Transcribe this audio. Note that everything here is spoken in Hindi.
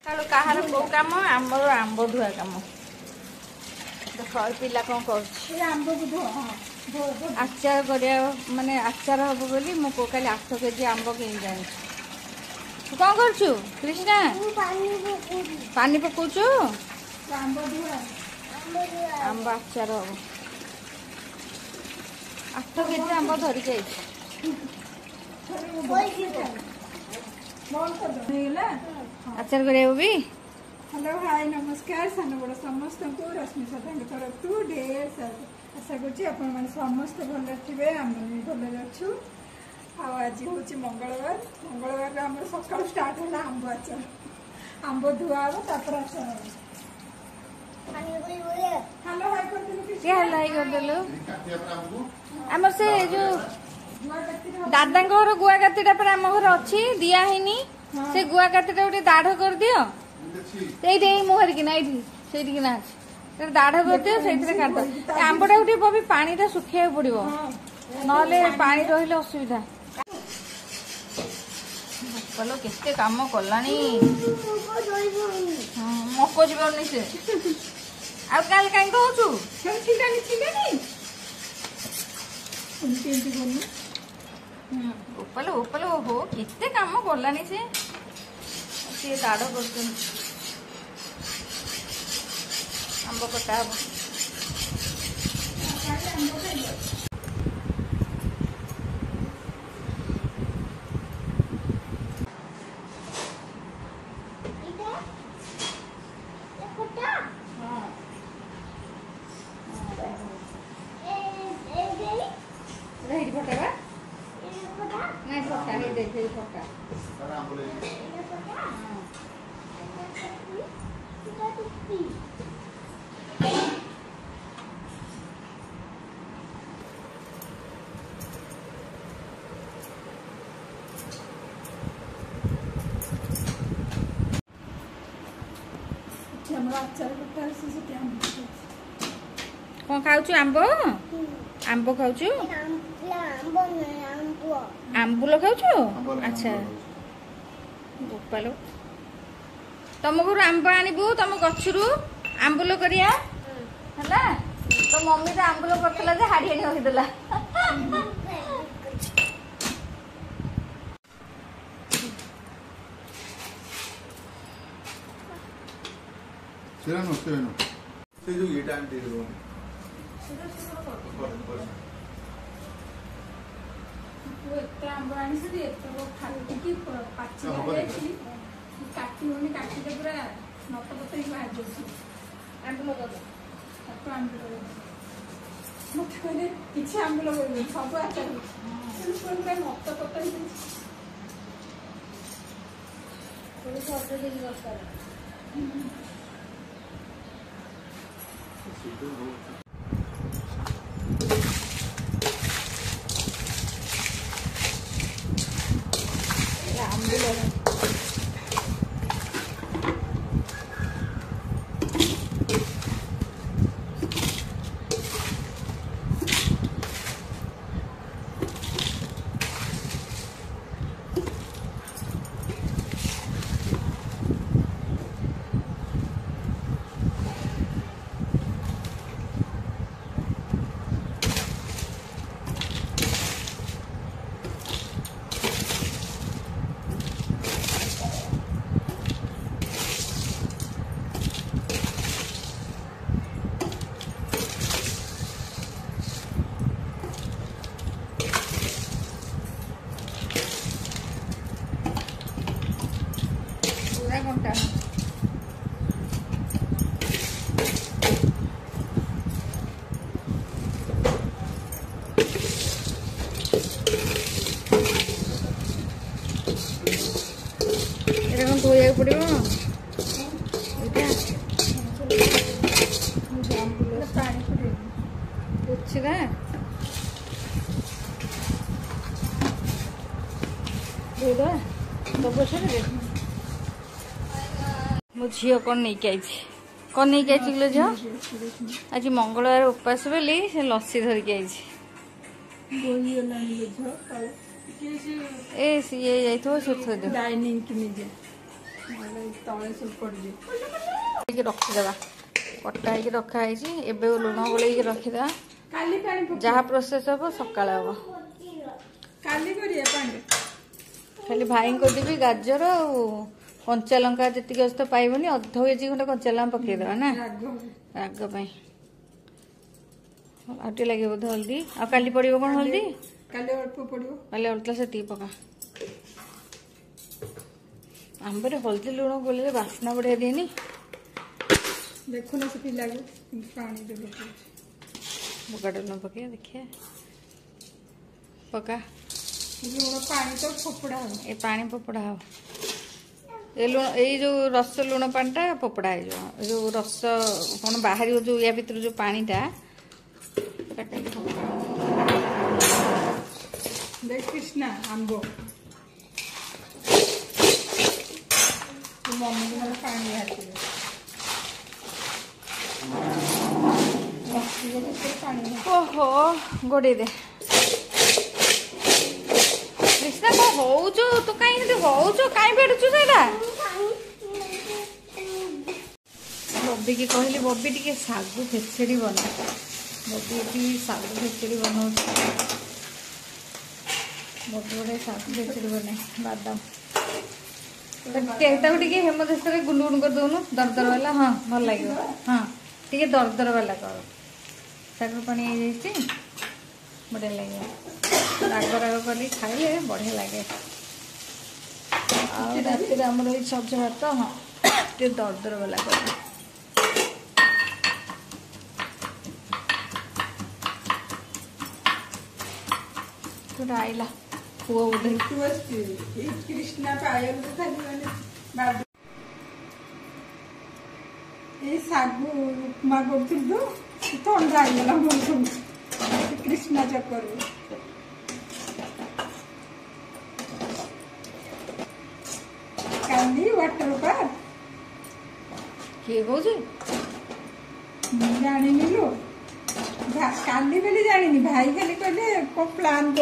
कहार कौ कम आमर आंब धुआ कम देख पिला कौन कर आचार करिया माने आचार हम बोली मो को काली 8 केजी आंब किन जानी तू कौन करछु कृष्णा पानी पकाउछु आंब आचार हम 8 केजी आंब धरि जाई आचार करिया भी। हेलो हाय नमस्कार सान बड़ समस्त को रश्मि सदांग तरफ ढेर आशा कर समस्त भल थे आम भी भल अच्छु आज हूँ मंगलवार मंगलवार आम सका स्टार्ट है आंब आचार आंब धुआ हम तापर आचार हेलो हाय करदेलु आम से जो दादा गुआ कातीटा पर आम घर अच्छी दिया है से गुआ कातीटा गोटे दाढ़ कर दियो ये मुहर कि ना ये दाढ़ कर दियो से काट आंबटा गोटे भी पानी सुखा पड़ो ना पानी रही असुविधा बोलो केते काम कलानी मको जीवन से आ काल कहीं कहूँ उपल उपल हो केते काम कलानी से दाढ़ कर आंब कटा हम कौन खाऊ आंब आंब खाऊ आंबुल खाऊ अच्छा गोपाल तुम घर आंब आणबू तुम गचरू आंबुल करिया है तो मम्मी तो आंबुल करतला जे हाड़ी हाड़ी होइदला से जो ये टाइम दे दो आंब आनी से खाटी पाची काटी होनी काटी पूरा नत पत्र बाहर आंबुल आंबुल मत कहले किसी आंबुल सब आचार नत पत्र पड़ो मो झील कौन नहीं आई कौन नहीं आई झील आज मंगलवार उपास बोली से लस्सी धरिकी आई ए सी डाइनिंग तले सब पड़ रखीदे कटा है रखाई एवं लुण गोल रखीदे काली पानी जहाँ प्रोसेस हम सका हम काली करिए पानी खाली भाई को देवी गाजर और कंचा लंका जी अच्छे तो पाइबनी अध केजी खंडे कंचा लंका पकईदे ना राग आटे लगे बोधे हल्दी आ काली पड़ो कौन हल्दी काली अल्प पड़ो काली अल्प से पका आंबे हल्दी लुण गोल बास्ना बढ़िया दिए देखो ना से पिला पानी दे बगाड़ लुण पके देखिए पका लुण पानी तो फोपड़ा हो ए पानी पोपड़ा हो ए लुण ये जो रस लुण पानीटा पोपड़ा है जो रस कौन बाहर जो या भर जो पानीटा देख कृष्णा आंबो मम्मी को मतलब पानी हाथ ओहो गोड़े दे कृष्णा कौन हो तू कहीं हो कहीं फेटुचु सेटा बबी की कहली बबी टी सागु खेचड़ी बना बबी सागु खेचड़ी बना बबी गोटे सागु खेचड़ी बना बादाम हेमदस्ता गुलगुल कर दौनु दरदर वाला हाँ भल लगे हाँ टे दरदर वाला कर सागर पानी बढ़िया लगे राग राग कर खाइले बढ़िया लगे रात आमर सब्जी भात हाँ टे दरदर वाला कर आईला पुआ बोधे कृष्णा पायल सागु उपमा कर थंडा आईगला मन कृष्णा चक्कर काली वाटर पार्क किए कौन जानी लो काली बोली जानी भाई खाली कहले प्लान